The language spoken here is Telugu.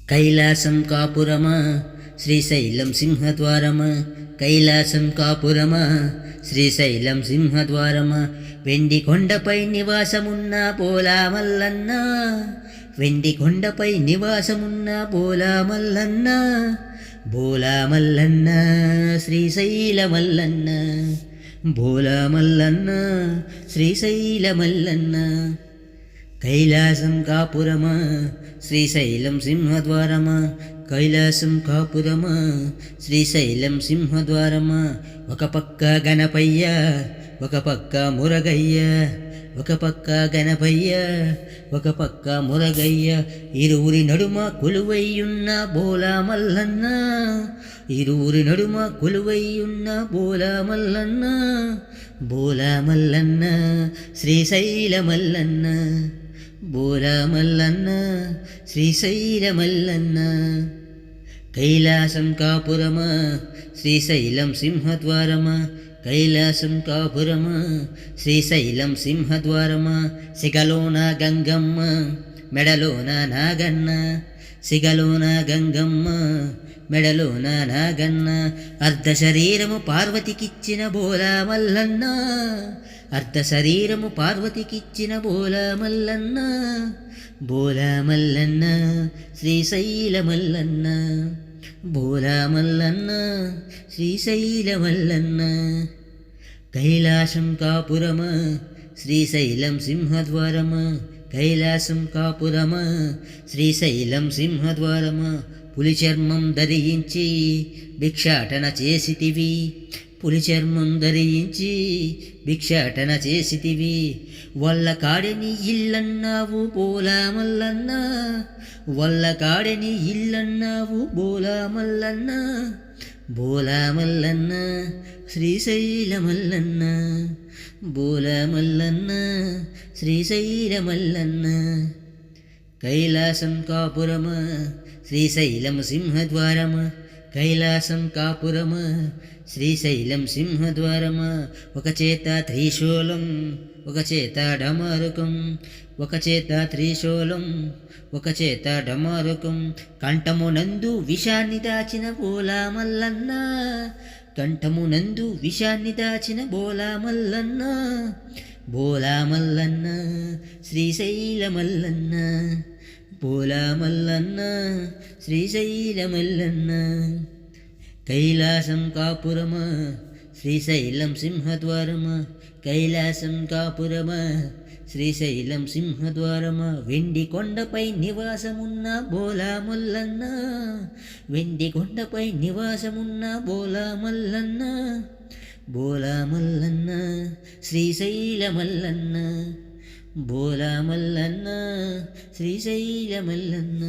కైలాసం కాపురమా శ్రీశైలం సింహద్వారమా, కైలాసం కాపురమా శ్రీశైలం సింహద్వారమా, వెండి కొండపై నివాసమున్న పోలా మల్లన్న, వెండి కొండపై నివాసమున్న పోలా మల్లన్న, బోలా మల్లన్న శ్రీశైల మల్లన్న, బోలా మల్లన్న శ్రీశైల మల్లన్న. కైలాసం కాపురమా శ్రీశైలం సింహద్వారమా, కైలాసం కాపురమా శ్రీశైలం సింహద్వారమా, ఒక పక్క గణపయ్య ఒక పక్క మురగయ్య, ఒక పక్క గణపయ్య ఒక పక్క మురగయ్య, ఇరువురి నడుమ కొలువైయున్న బోలా మల్లన్న, ఇరువురి నడుమ కొలువైయున్న బోలా మల్లన్న, బోలా మల్లన్న శ్రీశైల మల్లన్న, బోలా మల్లన్న శ్రీశైల మల్లన్న. కైలాసం కాపురమా శ్రీశైలం సింహద్వారమా, కైలాసం కాపురమా శ్రీశైలం సింహద్వారమా, సిగలోన గంగమ్మ మెడలోన నాగన్న, సిగలోన గంగమ్మ మెడలోన నాగన్న, అర్ధ శరీరము పార్వతికిచ్చిన బోలా మల్లన్న, అర్ధ శరీరము పార్వతికిచ్చిన బోలా మల్లన్న, బోలా మల్లన్న శ్రీశైల మల్లన్న, బోలా మల్లన్న శ్రీశైల మల్లన్న. కైలాసం కాపురమా శ్రీశైలం సింహద్వారమా, కైలాసం కాపురమా శ్రీశైలం సింహద్వారమా, పులి చర్మం ధరించి భిక్షాటన చేసితివి, పులి చర్మం ధరించి భిక్షాటన చేసితివి, వల్ల కాడని ఇల్లన్నావు బోలా మల్లన్న, వల్ల కాడని ఇల్లన్నావు బోలా మల్లన్న, బోలా మల్లన్న శ్రీశైల మల్లన్న, బోలా మల్లన్న శ్రీశైల మల్లన్న. కైలాసం కాపురమా శ్రీశైలం సింహద్వారమా, కైలాసం కాపురమా శ్రీశైలం సింహద్వారమా, ఒక చేత త్రిశూలం ఒక చేత డమరుకం, ఒక చేత త్రిశూలం ఒక చేత డమరుకం, కంఠమునందు విషాన్ని దాచిన బోలా మల్లన్న, కంఠమునందు విషాన్ని దాచిన బోలా మల్లన్న, బోలా మల్లన్న శ్రీశైల మల్లన్న, బోలా మల్లన్న శ్రీశైల మల్లన్న. కైలాసం కాపురమా శ్రీశైలం సింహద్వారమా, కైలాసం కాపురమా శ్రీశైలం సింహద్వారమా, వెండి కొండపై నివాసమున్న బోలా మల్లన్న, వెండి కొండపై నివాసమున్న బోలా మల్లన్న, బోలా మల్లన్న శ్రీశైల మల్లన్న, బోలా మల్లన్న శ్రీశైల మల్లన్న.